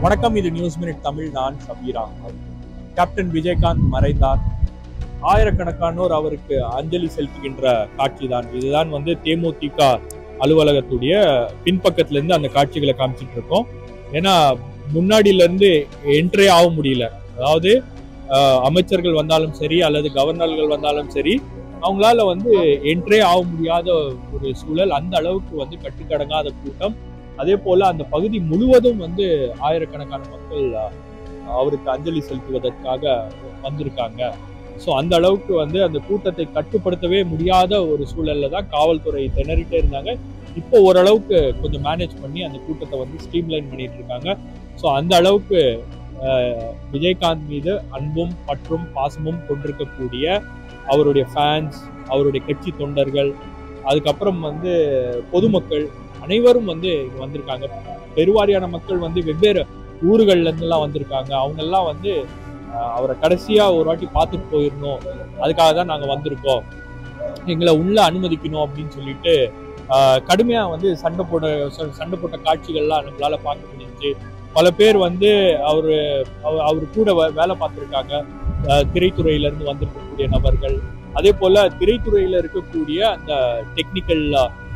வணக்கம், இது news minute Tamil. நான் ஷபீரா. கேப்டன் விஜயகாந்த் மறைந்தார். ஆயிரக்கணக்கானோர் அவருக்கு அஞ்சலி செலுத்துகின்ற காட்சி தான் இதுதான். தேமுதிக அலுவலகத்துடைய பின்பக்கத்துல இருந்து அந்த காட்சிகளை காமிச்சிட்டு இருக்கோம். ஏன்னா முன்னாடியில இருந்து என்ட்ரே ஆக முடியல. அதாவது அமைச்சர்கள் வந்தாலும் சரி அல்லது கவர்னர்கள் வந்தாலும் சரி, அவங்களால என்ட்ரே ஆக முடியாத ஒரு சூழல். அந்த அளவுக்கு கட்டுக்கடங்காத கூட்டம். அதே போல அந்த பகுதி முழுவதும் ஆயிரக்கணக்கான மக்கள் அவருக்கு அஞ்சலி செலுத்துவதற்காக வந்திருக்காங்க. ஸோ அந்த அளவுக்கு அந்த கூட்டத்தை கட்டுப்படுத்தவே முடியாத ஒரு சூழல்ல தான் காவல்துறை திணறிட்டே இருந்தாங்க. இப்போ ஓரளவுக்கு கொஞ்சம் மேனேஜ் பண்ணி அந்த கூட்டத்தை ஸ்ட்ரீம்லைன் பண்ணிட்டு இருக்காங்க. ஸோ அந்த அளவுக்கு விஜயகாந்த் மீது அன்பும் பற்றும் பாசமும் கொண்டிருக்கக்கூடிய அவருடைய ஃபேன்ஸ், அவருடைய கட்சி தொண்டர்கள், அதுக்கப்புறம் பொதுமக்கள் அனைவரும் இங்க வந்திருக்காங்க. பெருவாரியான மக்கள் வெவ்வேறு ஊர்கள்ல இருந்தெல்லாம் வந்திருக்காங்க. அவங்க எல்லாம் அவரை கடைசியா ஒரு வாட்டி பார்த்துட்டு போயிடணும், அதுக்காக தான் நாங்க வந்திருக்கோம், எங்களை உள்ள அனுமதிக்கணும் அப்படின்னு சொல்லிட்டு கடுமையா சண்டை போட்ட காட்சிகள்லாம் நம்மளால பார்க்க முடிஞ்சுச்சு. பல பேர் அவரு கூட வேலை பார்த்திருக்காங்க. திரைத்துறையில இருந்து வந்திருக்கக்கூடிய நபர்கள், அதே போல திரைத்துறையில இருக்கக்கூடிய அந்த டெக்னிக்கல்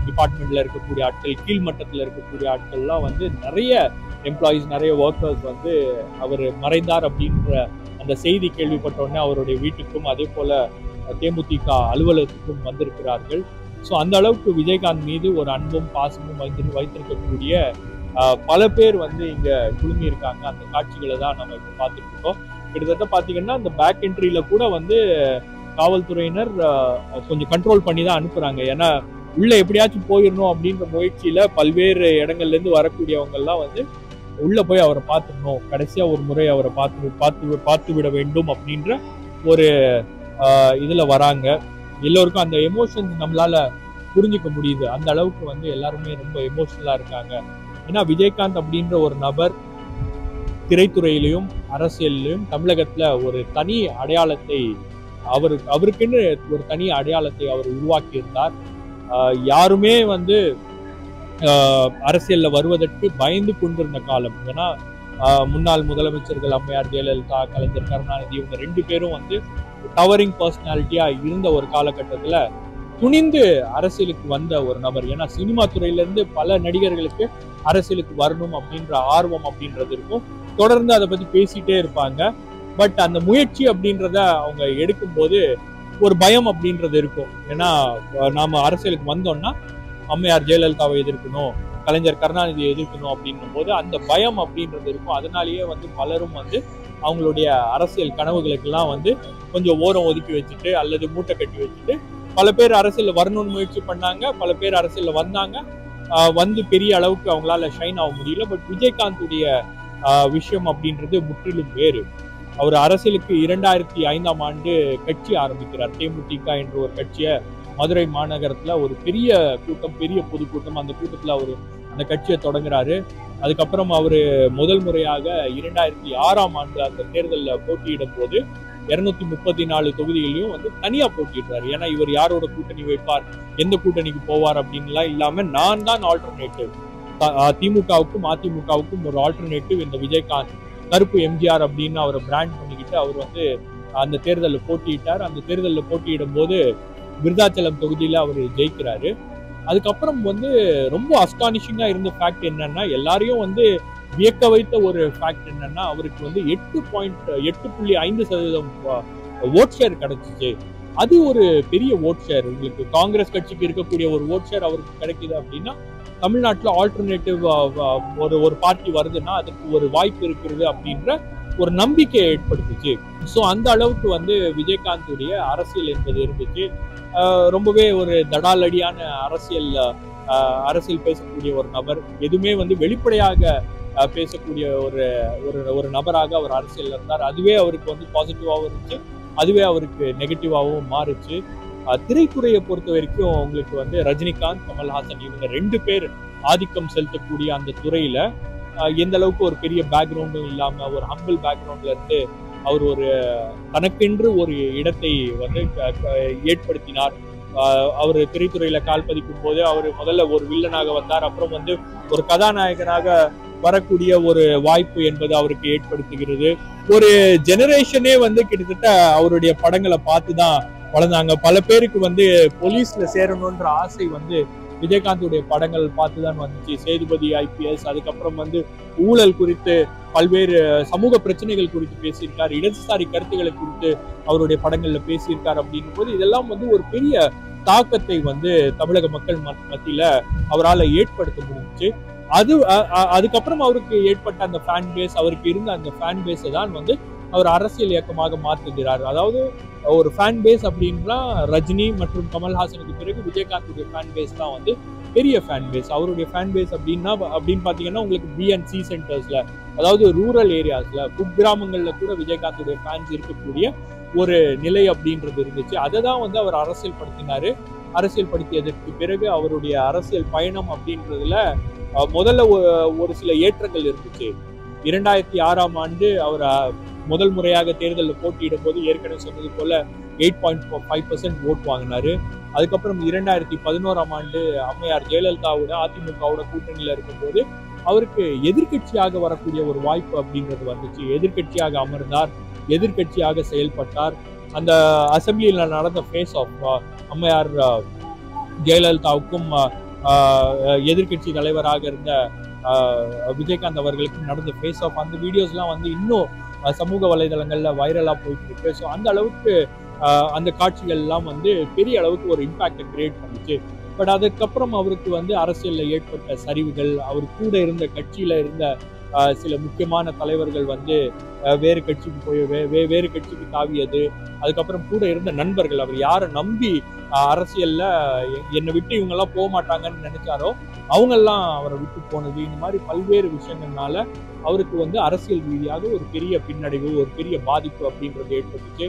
டிபார்ட்மெண்ட்ல இருக்கக்கூடிய ஆட்கள், கீழ்மட்டத்தில் இருக்கக்கூடிய ஆட்கள்லாம் நிறைய எம்ப்ளாயிஸ், நிறைய ஒர்க்கர்ஸ் அவர் மறைந்தார் அப்படின்ற அந்த செய்தி கேள்விப்பட்ட உடனே அவருடைய வீட்டுக்கும் அதே போல தேமுதிக அலுவலகத்துக்கும் வந்திருக்கிறார்கள். ஸோ அந்த அளவுக்கு விஜயகாந்த் மீது ஒரு அன்பும் பாசமும் வைத்திருக்கக்கூடிய பல பேர் இங்க குழுமி இருக்காங்க. அந்த காட்சிகளை தான் நம்ம இப்போ பார்த்துட்டு இருக்கோம். கிட்டத்தட்ட பார்த்தீங்கன்னா அந்த பேக் என்ட்ரியில கூட காவல்துறையினர் கொஞ்சம் கண்ட்ரோல் பண்ணி தான் அனுப்புறாங்க. ஏன்னா உள்ள எப்படியாச்சும் போயிடணும் அப்படின்ற முயற்சியில பல்வேறு இடங்கள்ல இருந்து வரக்கூடியவங்க எல்லாம் உள்ள போய் அவரை பார்த்துடணும், கடைசியா ஒரு முறை அவரை பார்த்து விட வேண்டும் அப்படின்ற ஒரு இதுல வராங்க. எல்லோருக்கும் அந்த எமோஷன்ஸ் நம்மளால புரிஞ்சுக்க முடியுது. அந்த அளவுக்கு எல்லாருமே ரொம்ப எமோஷனலா இருக்காங்க. ஏன்னா விஜயகாந்த் அப்படின்ற ஒரு நபர் திரைத்துறையிலையும் அரசியலிலும் தமிழகத்துல ஒரு தனி அடையாளத்தை அவருக்குன்னு ஒரு தனி அடையாளத்தை அவர் உருவாக்கி இருந்தார். யாருமே அரசியல்ல வருவதற்கு பயந்து கொண்டிருந்த காலம். ஏன்னா முன்னாள் முதலமைச்சர்கள் அம்மையார் ஜெயலலிதா, கலைஞர் கருணாநிதி, இவங்க ரெண்டு பேரும் டவரிங் பர்சனாலிட்டியா இருந்த ஒரு காலகட்டத்துல துணிந்து அரசியலுக்கு வந்த ஒரு நபர். ஏன்னா சினிமா துறையில இருந்து பல நடிகர்களுக்கு அரசியலுக்கு வரணும் அப்படின்ற ஆர்வம் அப்படின்றது இருக்கும். தொடர்ந்து அதை பத்தி பேசிட்டே இருப்பாங்க. பட் அந்த முயற்சி அப்படின்றத அவங்க எடுக்கும்போது ஒரு பயம் அப்படின்றது இருக்கும். ஏன்னா நாம அரசியலுக்கு வந்தோம்னா அம்மையார் ஜெயலலிதாவை எதிர்க்கணும், கலைஞர் கருணாநிதியை எதிர்க்கணும் அப்படின்னும் போது அந்த பயம் அப்படின்றது இருக்கும். அதனாலேயே பலரும் அவங்களுடைய அரசியல் கனவுகளுக்கெல்லாம் கொஞ்சம் ஓரம் ஒதுக்கி வச்சுட்டு அல்லது மூட்டை கட்டி வச்சுட்டு பல பேர் அரசியல்ல வரணும்னு முயற்சி பண்ணாங்க. பல பேர் அரசியல்ல வந்தாங்க. பெரிய அளவுக்கு அவங்களால ஷைன் ஆக முடியல. பட் விஜயகாந்துடைய விஷயம் அப்படின்றது முற்றிலும் வேறு. அவர் அரசியலுக்கு 2005ஆம் ஆண்டு கட்சி ஆரம்பிக்கிறார். தேமுதிக என்ற ஒரு கட்சியை மதுரை மாநகரத்துல ஒரு பெரிய கூட்டம், பெரிய பொதுக்கூட்டம், அந்த கூட்டத்துல அவர் அந்த கட்சியை தொடங்குறாரு. அதுக்கப்புறம் அவரு முதல் முறையாக 2006ஆம் ஆண்டு அந்த தேர்தலில் போட்டியிடும் போது 234 தொகுதிகளையும் தனியா போட்டிடுறாரு. ஏன்னா இவர் யாரோட கூட்டணி வைப்பார், எந்த கூட்டணிக்கு போவார் அப்படின்லாம் இல்லாம நான் தான் ஆல்டர்னேட்டிவ், திமுகவுக்கும் அதிமுகவுக்கும் ஒரு ஆல்டர்னேட்டிவ் இந்த விஜயகாந்த், கருப்பு எம்ஜிஆர் அப்படின்னு அவரை பிராண்ட் பண்ணிக்கிட்டு அவர் அந்த தேர்தலில் போட்டியிட்டார். அந்த தேர்தலில் போட்டியிடும் போது விருதாச்சலம் தொகுதியில அவர் ஜெயிக்கிறாரு. அதுக்கப்புறம் ரொம்ப அஸ்டானிஷிங்கா இருந்த ஃபேக்ட் என்னன்னா, எல்லாரையும் வியக்க வைத்த ஒரு ஃபேக்ட் என்னன்னா, அவருக்கு 8.5% ஓட் ஷேர் கிடைச்சிச்சு. அது ஒரு பெரிய ஓட் ஷேர். உங்களுக்கு காங்கிரஸ் கட்சிக்கு இருக்கக்கூடிய ஒரு ஓட் ஷேர் அவருக்கு கிடைக்குது அப்படின்னா, தமிழ்நாட்டில் ஆல்டர்னேட்டிவ் ஒரு பார்ட்டி வருதுன்னா அதுக்கு ஒரு வாய்ப்பு இருக்கிறது அப்படின்ற ஒரு நம்பிக்கையை ஏற்படுத்துச்சு. ஸோ அந்த அளவுக்கு விஜயகாந்துடைய அரசியல் என்பது இருந்துச்சு. ரொம்பவே ஒரு தடாலடியான அரசியல் பேசக்கூடிய ஒரு நபர். எதுவுமே வெளிப்படையாக பேசக்கூடிய ஒரு நபராக அவர் அரசியல் இருந்தார். அதுவே அவருக்கு பாசிட்டிவாகவும் இருந்துச்சு, அதுவே அவருக்கு நெகட்டிவாகவும் மாறுச்சு. திரைத்துறையை பொறுத்த வரைக்கும் உங்களுக்கு ரஜினிகாந்த், கமல்ஹாசன் இவங்க ரெண்டு பேர் ஆதிக்கம் செலுத்தக்கூடிய அந்த துறையில எந்த அளவுக்கு ஒரு பெரிய பேக்ரவுண்டும் இல்லாம ஒரு ஹம்பிள் பேக்ரவுண்ட்ல இருந்து அவர் ஒரு தனக்கென்று ஒரு இடத்தை ஏற்படுத்தினார். அவர் திரைத்துறையில கால் பதிக்கும் போது அவர் முதல்ல ஒரு வில்லனாக வந்தார். அப்புறம் ஒரு கதாநாயகனாக வரக்கூடிய ஒரு வாய்ப்பு என்பது அவருக்கு ஏற்படுத்துகிறது. ஒரு ஜெனரேஷனே வந்து கிட்டத்தட்ட அவருடைய படங்களை பார்த்துதான் வளர்ந்தாங்க. பல பேருக்கு வந்து போலீஸ்ல சேரணும்ன்ற ஆசை வந்து விஜயகாந்துடைய படங்கள் பார்த்துதான் வந்துச்சு. சேதுபதி IPS, அதுக்கப்புறம் வந்து ஊழல் குறித்து பல்வேறு சமூக பிரச்சனைகள் குறித்து பேசியிருக்காரு, இடதுசாரி கருத்துக்களை குறித்து அவருடைய படங்கள்ல பேசியிருக்காரு. அப்படின்னும் போது இதெல்லாம் வந்து ஒரு பெரிய தாக்கத்தை வந்து தமிழக மக்கள் மத்தியில அவரால் ஏற்படுத்த முடிஞ்சுச்சு. அதுக்கப்புறம் அவருக்கு ஏற்பட்ட அந்த ஃபேன் பேஸ், அவருக்கு இருந்த அந்த ஃபேன் பேஸை தான் வந்து அவர் அரசியல் இயக்கமாக மாற்றுகிறார். அதாவது ஒரு ஃபேன் பேஸ் அப்படின்னா ரஜினி மற்றும் கமல்ஹாசனுக்கு பிறகு விஜயகாந்துடைய ஃபேன் பேஸ் தான் வந்து பெரிய ஃபேன் பேஸ். அவருடைய ஃபேன் பேஸ் அப்படின்னு பாத்தீங்கன்னா உங்களுக்கு B&C சென்டர்ஸ்ல, அதாவது ரூரல் ஏரியாஸ்ல, குக்கிராமங்கள்ல கூட விஜயகாந்துடைய ஃபேன்ஸ் இருக்கக்கூடிய ஒரு நிலை அப்படின்றது இருந்துச்சு. அதை தான் வந்து அவர் அரசியல் படுத்தினாரு. அரசியல் படுத்தியதற்கு பிறகு அவருடைய அரசியல் பயணம் அப்படின்றதுல முதல்ல ஒரு சில ஏற்றங்கள் இருந்துச்சு. 2006ஆம் ஆண்டு அவர் முதல் முறையாக தேர்தலில் போட்டியிடும் போது ஏற்கனவே சொன்னது போல 8.5% ஓட் வாங்கினாரு. அதுக்கப்புறம் 2011ஆம் ஆண்டு அம்மையார் ஜெயலலிதாவோட அதிமுகவோட கூட்டணியில இருக்கும்போது அவருக்கு எதிர்கட்சியாக வரக்கூடிய ஒரு வாய்ப்பு அப்படின்றது வந்துச்சு. எதிர்கட்சியாக அமர்ந்தார், எதிர்கட்சியாக செயல்பட்டார். அந்த அசம்பிளியில் நடந்த ஃபேஸ் ஆஃப் அம்மையார் ஜெயலலிதாவுக்கும் எதிர்கட்சி தலைவராக இருந்த விஜயகாந்த் அவர்களுக்கும் நடந்த ஃபேஸ் ஆஃப், அந்த வீடியோஸ்லாம் வந்து இன்னும் சமூக வலைதளங்கள்ல வைரலா போயிட்டு இருக்கு. ஸோ அந்த அளவுக்கு அந்த காட்சிகள் எல்லாம் வந்து பெரிய அளவுக்கு ஒரு இம்பாக்டை கிரியேட் பண்ணிச்சு. பட் அதுக்கப்புறம் அவருக்கு வந்து அரசியல்ல ஏற்பட்ட சரிவுகள், அவர் கூட இருந்த கட்சியில இருந்த சில முக்கியமான தலைவர்கள் வந்து வேறு கட்சிக்கு போய் வேறு கட்சிக்கு தாவியது, அதுக்கப்புறம் கூட இருந்த நண்பர்கள், அவர் யாரை நம்பி அரசியல்ல என்னை விட்டு இவங்கெல்லாம் போக மாட்டாங்கன்னு நினைச்சாரோ அவங்கெல்லாம் அவரை விட்டு போனது, இந்த மாதிரி பல்வேறு விஷயங்கள்னால அவருக்கு வந்து அரசியல் ரீதியாக ஒரு பெரிய பின்னடைவு, ஒரு பெரிய பாதிப்பு அப்படின்றது ஏற்பட்டுச்சு.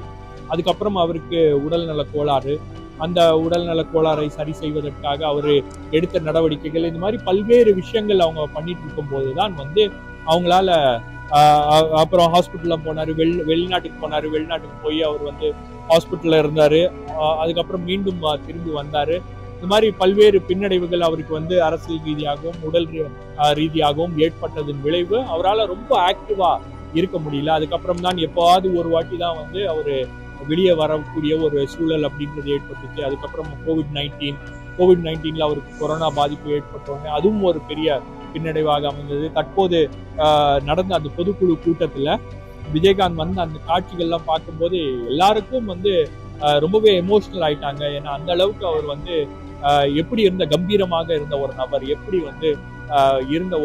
அதுக்கப்புறம் அவருக்கு உடல்நல கோளாறு, அந்த உடல்நல கோளாறை சரி செய்வதற்காக அவர் எடுத்த நடவடிக்கைகள், இந்த மாதிரி பல்வேறு விஷயங்கள் அவங்க பண்ணிட்டு இருக்கும் போதுதான் வந்து அவங்களால அப்புறம் ஹாஸ்பிட்டல்ல போனாரு, வெளிநாட்டுக்கு போனாரு. வெளிநாட்டுக்கு போய் அவர் வந்து ஹாஸ்பிட்டல்ல இருந்தாரு. அதுக்கப்புறம் மீண்டும் திரும்பி வந்தாரு. இந்த மாதிரி பல்வேறு பின்னடைவுகள் அவருக்கு வந்து அரசியல் ரீதியாகவும் உடல் ரீதியாகவும் ஏற்பட்டதன் விளைவு அவரால் ரொம்ப ஆக்டிவா இருக்க முடியல. அதுக்கப்புறம் தான் எப்போவாவது ஒரு வாட்டி தான் வந்து அவரு வெளியே வரக்கூடிய ஒரு சூழல் அப்படின்றது ஏற்பட்டுச்சு. அதுக்கப்புறம் கோவிட்-19 அவருக்கு கொரோனா பாதிப்பு ஏற்பட்டோடனே அதுவும் ஒரு பெரிய பின்னடைவாக அமைந்தது. தற்போது நடந்த அந்த பொதுக்குழு கூட்டத்துல விஜயகாந்த் வந்து அந்த காட்சிகள்லாம் பார்க்கும்போது எல்லாருக்கும் வந்து ரொம்பவே எமோஷனல் ஆயிட்டாங்க. ஏன்னா அந்த அளவுக்கு அவர் வந்து எப்படி இருந்த கம்பீரமாக இருந்த ஒரு நபர், எப்படி வந்து இருந்த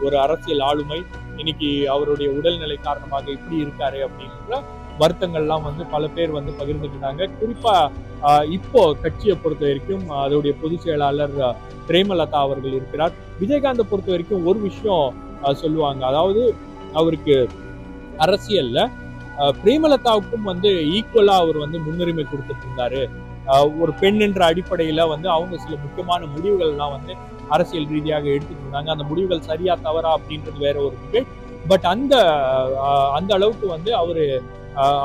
ஒரு அரசியல் ஆளுமை இன்னைக்கு அவருடைய உடல்நிலை காரணமாக இப்படி இருக்காரு அப்படின்ற வருத்தங்கள்லாம் வந்து பல பேர் வந்து பகிர்ந்துக்கிட்டாங்க. குறிப்பா இப்போ கட்சியை பொறுத்த வரைக்கும் அதோடைய பொதுச் செயலாளர் பிரேமலதா அவர்கள் இருக்கிறார். விஜயகாந்தை பொறுத்த வரைக்கும் ஒரு விஷயம் சொல்லுவாங்க, அதாவது அவருக்கு அரசியல்ல பிரேமலதாவுக்கும் வந்து ஈக்குவலா அவர் வந்து முன்னுரிமை கொடுத்துட்டு இருந்தாரு. ஒரு பெண் என்ற அடிப்படையில வந்து அவங்க சில முக்கியமான முடிவுகள் எல்லாம் வந்து அரசியல் ரீதியாக எடுத்துட்டு இருந்தாங்க. அந்த முடிவுகள் சரியா தவறா அப்படின்றது வேற ஒரு டிபேட். பட் அந்த அளவுக்கு வந்து அவரு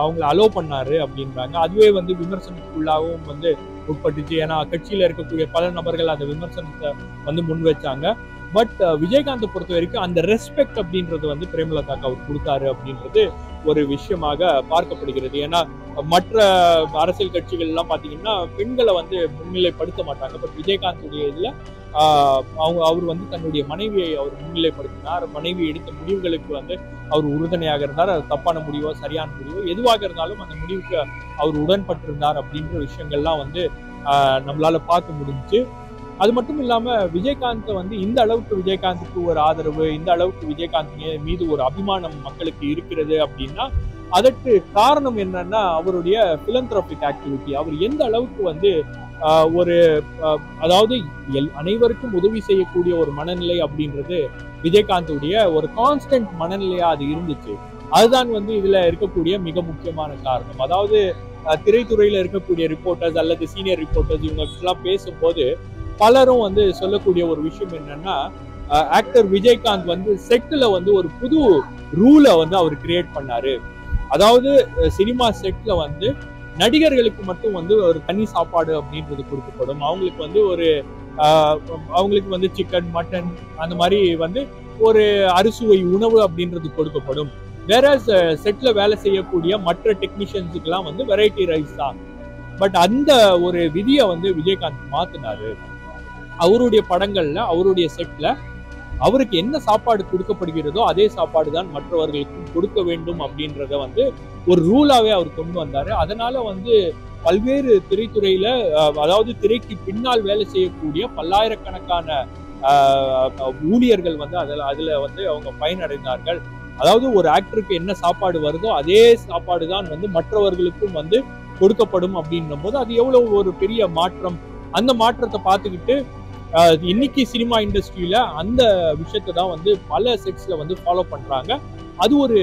அவங்களை அலோ பண்ணாரு அப்படின்றாங்க. அதுவே வந்து விமர்சனத்துக்குள்ளாகவும் வந்து உட்பட்டுச்சு. ஏன்னா கட்சியில இருக்கக்கூடிய பல நபர்கள் அந்த விமர்சனத்தை வந்து முன் வச்சாங்க. பட் விஜயகாந்தை பொறுத்த வரைக்கும் அந்த ரெஸ்பெக்ட் அப்படின்றது வந்து பிரேமலதாக்கு அவர் கொடுத்தாரு அப்படின்றது ஒரு விஷயமாக பார்க்கப்படுகிறது. ஏன்னா மற்ற அரசியல் கட்சிகள் எல்லாம் பாத்தீங்கன்னா பெண்களை வந்து முன்னிலைப்படுத்த மாட்டாங்க. பட் விஜயகாந்துடைய இதுல அவர் வந்து தன்னுடைய மனைவியை அவர் முன்னிலைப்படுத்தினார். மனைவி எடுத்த முடிவுகளுக்கு வந்து அவர் உறுதுணையாக இருந்தார். அது தப்பான முடிவோ சரியான முடிவோ எதுவாக இருந்தாலும் அந்த முடிவுக்கு அவர் உடன்பட்டிருந்தார் அப்படின்ற விஷயங்கள்லாம் வந்து நம்மளால பார்க்க முடிஞ்சுச்சு. அது மட்டும் இல்லாம விஜயகாந்த் வந்து இந்த அளவுக்கு விஜயகாந்துக்கு ஒரு ஆதரவு, இந்த அளவுக்கு விஜயகாந்த் மீது ஒரு அபிமானம் மக்களுக்கு இருக்கிறது அப்படின்னா அதற்கு காரணம் என்னன்னா அவருடைய பிலந்திராபிக் ஆக்டிவிட்டி. அவர் எந்த அளவுக்கு வந்து அதாவது அனைவருக்கும் உதவி செய்யக்கூடிய ஒரு மனநிலை அப்படின்றது விஜயகாந்துடைய ஒரு கான்ஸ்டன்ட் மனநிலையா அது இருந்துச்சு. அதுதான் வந்து இதுல இருக்கக்கூடிய மிக முக்கியமான காரணம். அதாவது திரைத்துறையில இருக்கக்கூடிய ரிப்போர்ட்டர்ஸ் அல்லது சீனியர் ரிப்போர்ட்டர்ஸ் இவங்க எல்லாம் பேசும்போது பலரும் வந்து சொல்லக்கூடிய ஒரு விஷயம் என்னன்னா, ஆக்டர் விஜயகாந்த் வந்து செட்ல வந்து ஒரு புது ரூலை வந்து அவர் கிரியேட் பண்ணாரு. அதாவது சினிமா செட்ல வந்து நடிகர்களுக்கு மட்டும் வந்து ஒரு தனி சாப்பாடு அப்படின்றது கொடுக்கப்படும். அவங்களுக்கு வந்து ஒரு அவங்களுக்கு வந்து சிக்கன், மட்டன் அந்த மாதிரி வந்து ஒரு அறுசுவை உணவு அப்படின்றது கொடுக்கப்படும். வேற செட்ல வேலை செய்யக்கூடிய மற்ற டெக்னீஷியன்ஸுக்கெல்லாம் வந்து வெரைட்டி ரைஸ் தான். பட் அந்த ஒரு விதியை வந்து விஜயகாந்த் மாத்தினாரு. அவருடைய படங்கள்ல, அவருடைய செட்ல அவருக்கு என்ன சாப்பாடு கொடுக்கப்படுகிறதோ அதே சாப்பாடு தான் மற்றவர்களுக்கும் கொடுக்க வேண்டும் அப்படின்றத வந்து ஒரு ரூலாவே அவர் கொண்டு வந்தாரு. அதனால வந்து பல்வேறு திரைத்துறையில, அதாவது திரைக்கு பின்னால் வேலை செய்யக்கூடிய பல்லாயிரக்கணக்கான ஊழியர்கள் வந்து அதுல வந்து அவங்க பயனடைந்தார்கள். அதாவது ஒரு ஆக்டருக்கு என்ன சாப்பாடு வருதோ அதே சாப்பாடு தான் வந்து மற்றவர்களுக்கும் வந்து கொடுக்கப்படும் அப்படின்னும் போது அது எவ்வளவு ஒரு பெரிய மாற்றம். அந்த மாற்றத்தை பார்த்துக்கிட்டு இன்னைக்கு சினிமா இண்டஸ்ட்ரியில அந்த விஷயத்தை தான் வந்து பல செட்ஸ்ல வந்து ஃபாலோ பண்றாங்க. அது ஒரு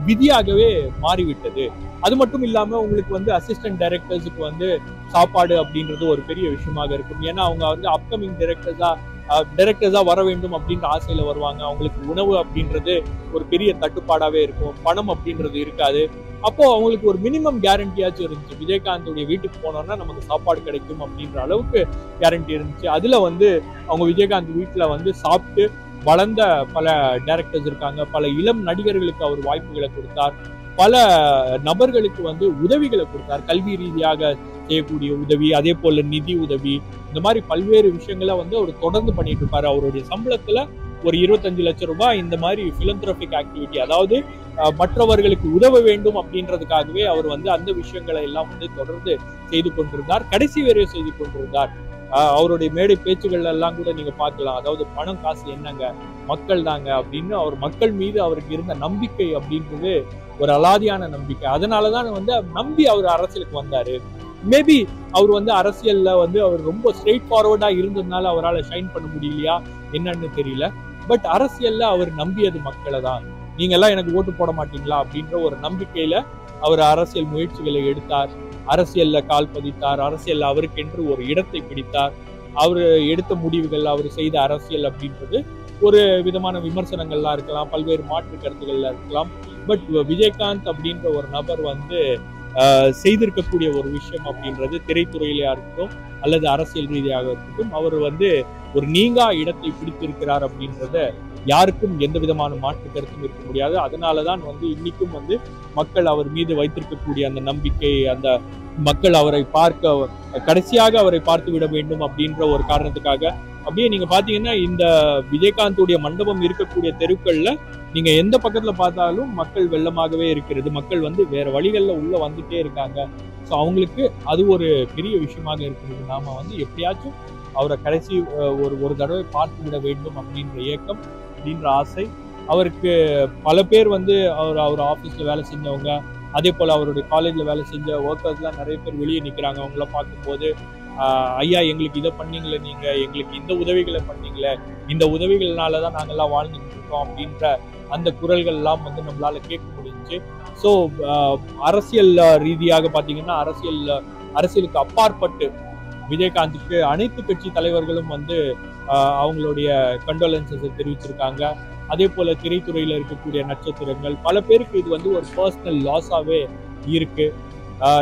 விதியாகவே மாறிவிட்டது. அது மட்டும் இல்லாம உங்களுக்கு வந்து அசிஸ்டன்ட் டைரக்டர்ஸுக்கு வந்து சாப்பாடு அப்படின்றது ஒரு பெரிய விஷயமாக இருக்கும். ஏன்னா அவங்க வந்து அப்கமிங் டைரக்டர்ஸா வர வேண்டும் அப்படின்ற ஆசையில வருவாங்க. அவங்களுக்கு உணவு அப்படின்றது ஒரு பெரிய தட்டுப்பாடாவே இருக்கும். பணம் அப்படின்றது இருக்காது. அப்போ அவங்களுக்கு ஒரு மினிமம் கேரண்டியாச்சும் இருந்துச்சு. விஜயகாந்தோடைய வீட்டுக்கு போனோம்னா நமக்கு சாப்பாடு கிடைக்கும் அப்படின்ற அளவுக்கு கேரண்டி இருந்துச்சு. அதுல வந்து அவங்க விஜயகாந்த் வீட்டுல வந்து சாப்பிட்டு வளர்ந்த பல டைரக்டர்ஸ் இருக்காங்க. பல இளம் நடிகர்களுக்கு அவர் வாய்ப்புகளை கொடுத்தார். பல நபர்களுக்கு வந்து உதவிகளை கொடுத்தார். கல்வி ரீதியாக செய்யக்கூடிய உதவி, அதே போல நிதி உதவி, இந்த மாதிரி பல்வேறு விஷயங்களை வந்து அவர் தொடர்ந்து பண்ணிட்டு இருப்பாரு. அவருடைய சம்பளத்துல ஒரு 25 லட்சம் ரூபாய் இந்த மாதிரி பிலந்திரோபிக் ஆக்டிவிட்டி, அதாவது மற்றவர்களுக்கு உதவ வேண்டும் அப்படின்றதுக்காகவே அவர் வந்து அந்த விஷயங்களை எல்லாம் வந்து தொடர்ந்து செய்து கொண்டிருந்தார். கடைசி வரையும் செய்து கொண்டிருந்தார். அவருடைய மேடை பேச்சுகள் எல்லாம் கூட நீங்க பார்க்கலாம். அதாவது பணம் காசு என்னங்க, மக்கள் தாங்க அப்படின்னு அவர் மக்கள் மீது அவருக்கு இருந்த நம்பிக்கை அப்படின்றது ஒரு அலாதியான நம்பிக்கை. அதனாலதான் வந்து நம்பி அவர் அரசியலுக்கு வந்தாரு. மேபி அவர் வந்து அரசியல்ல வந்து அவர் ரொம்ப ஸ்ட்ரெயிட் ஃபார்வர்டா இருந்ததுனால அவரால் ஷைன் பண்ண முடியலையா என்னன்னு தெரியல. பட் அரசியல்ல அவர் நம்பியது மக்களை தான். நீங்க எல்லாம் எனக்கு ஓட்டு போட மாட்டீங்களா அப்படின்ற ஒரு நம்பிக்கையில அவர் அரசியல் முயற்சிகளை எடுத்தார். அரசியல்ல கால் பதித்தார். அரசியல்ல அவருக்கென்று ஒரு இடத்தை பிடித்தார். அவர் எடுத்த முடிவுகள், அவர் செய்த அரசியல் அப்படின்றது ஒரு விதமான விமர்சனங்கள்லாம் இருக்கலாம், பல்வேறு மாற்று கருத்துக்கள்ல இருக்கலாம். பட் விஜயகாந்த் அப்படின்ற ஒரு நபர் வந்து செய்திருக்கக்கூடிய ஒரு விஷயம் அப்படின்றது திரைத்துறையிலேயா இருக்கட்டும் அல்லது அரசியல் ரீதியாக இருக்கட்டும், அவர் வந்து ஒரு நீங்கா இடத்தை பிடித்திருக்கிறார் அப்படின்றத யாருக்கும் எந்த விதமான மாற்று கருத்தும் இருக்க முடியாது. அதனாலதான் வந்து இன்னைக்கும் வந்து மக்கள் அவர் மீது வைத்திருக்கக்கூடிய அந்த நம்பிக்கை, அந்த மக்கள் அவரை கடைசியாக அவரை பார்த்து விட வேண்டும் அப்படின்ற ஒரு காரணத்துக்காக அப்படியே நீங்க பாத்தீங்கன்னா இந்த விஜயகாந்துடைய மண்டபம் இருக்கக்கூடிய தெருக்கள்ல நீங்க எந்த பக்கத்துல பார்த்தாலும் மக்கள் வெள்ளமாகவே இருக்கிறது. மக்கள் வந்து வேற வழிகள்ல உள்ள வந்துட்டே இருக்காங்க. ஸோ அவங்களுக்கு அது ஒரு பெரிய விஷயமாக இருக்கிறது. நாம வந்து எப்படியாச்சும் அவரை கடைசி ஒரு தடவை பார்த்து விட வேண்டும் அப்படின்ற ஏக்கம், அப்படின்ற ஆசை அவருக்கு. பல பேர் வந்து அவர் ஆஃபீஸ்ல வேலை செஞ்சவங்க, அதே போல அவருடைய காலேஜ்ல வேலை செஞ்ச ஒர்க்கர்ஸ்லாம் நிறைய பேர் வெளியே நிற்கிறாங்க. அவங்கள பார்க்கும்போது ஐயா எங்களுக்கு இதை பண்ணீங்களே, நீங்க எங்களுக்கு இந்த உதவிகளை பண்ணீங்களே, இந்த உதவிகள்னாலதான் நாங்கெல்லாம் வாழ்ந்துட்டு இருக்கோம் அப்படின்ற அந்த குரல்கள் எல்லாம் வந்து நம்மளால கேட்க முடிஞ்சுச்சு. ஸோ அரசியல் ரீதியாக பாத்தீங்கன்னா அரசியலுக்கு அப்பாற்பட்டு விஜயகாந்துக்கு அனைத்து கட்சி தலைவர்களும் வந்து அவங்களுடைய கண்டோலன்சஸை தெரிவிச்சிருக்காங்க. அதே போல திரைத்துறையில இருக்கக்கூடிய நட்சத்திரங்கள் பல பேருக்கு இது வந்து ஒரு பர்சனல் லாஸாவே இருக்கு.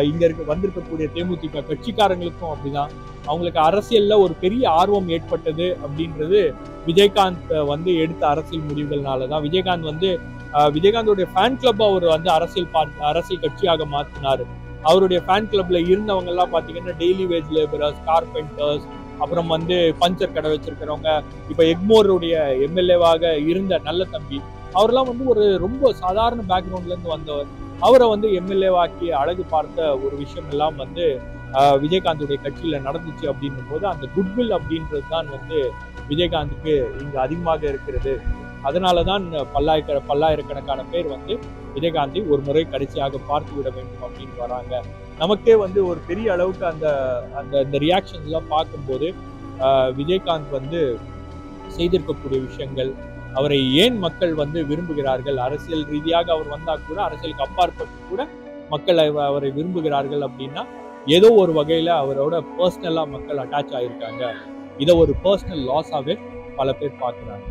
இங்க வந்திருக்கக்கூடிய தேமுதிக கட்சிக்காரங்களுக்கும் அப்படிதான். அவங்களுக்கு அரசியல்ல ஒரு பெரிய ஆர்வம் ஏற்பட்டது அப்படின்றது விஜயகாந்த் வந்து எடுத்த அரசியல் முடிவுகள்னாலதான். விஜயகாந்தோடைய ஃபேன் கிளப் அவர் வந்து அரசியல் கட்சியாக மாத்தினாரு. அவருடைய ஃபேன் கிளப்ல இருந்தவங்க எல்லாம் பாத்தீங்கன்னா டெய்லி வேஜ் லேபரர்ஸ், கார்பெண்டர்ஸ், அப்புறம் வந்து பஞ்சர் கடை வச்சிருக்கிறவங்க, இப்ப எக்மோருடைய எம்எல்ஏவாக இருந்த நல்ல தம்பி, அவரெல்லாம் வந்து ஒரு ரொம்ப சாதாரண பேக்ரவுண்ட்ல இருந்து வந்தவர். அவரை வந்து எம்எல்ஏவாக்கி அழகு பார்த்த ஒரு விஷயம் எல்லாம் வந்து விஜயகாந்துடைய கட்சியில நடந்துச்சு அப்படின்னும் போது அந்த குட்வில் அப்படின்றது தான் வந்து விஜயகாந்துக்கு இங்கு அதிகமாக இருக்கிறது. அதனாலதான் பல்லாயிரக்கணக்கான பேர் வந்து விஜயகாந்தை ஒரு முறை கடைசியாக பார்த்து விட வேண்டும் அப்படின்னு வராங்க. நமக்கே வந்து ஒரு பெரிய அளவுக்கு அந்த ரியாக்ஷன்ஸ் எல்லாம் பார்க்கும்போது விஜயகாந்த் வந்து செய்திருக்கக்கூடிய விஷயங்கள், அவரை ஏன் மக்கள் வந்து விரும்புகிறார்கள், அரசியல் ரீதியாக அவர் வந்தா கூட அரசியலுக்கு அப்பாற்பட்டு கூட மக்கள் அவரை விரும்புகிறார்கள் அப்படின்னா ஏதோ ஒரு வகையில அவரோட பர்சனலா மக்கள் அட்டாச் ஆயிருக்காங்க. இதை ஒரு பர்சனல் லாஸாவே பல பேர் பார்க்கிறாங்க.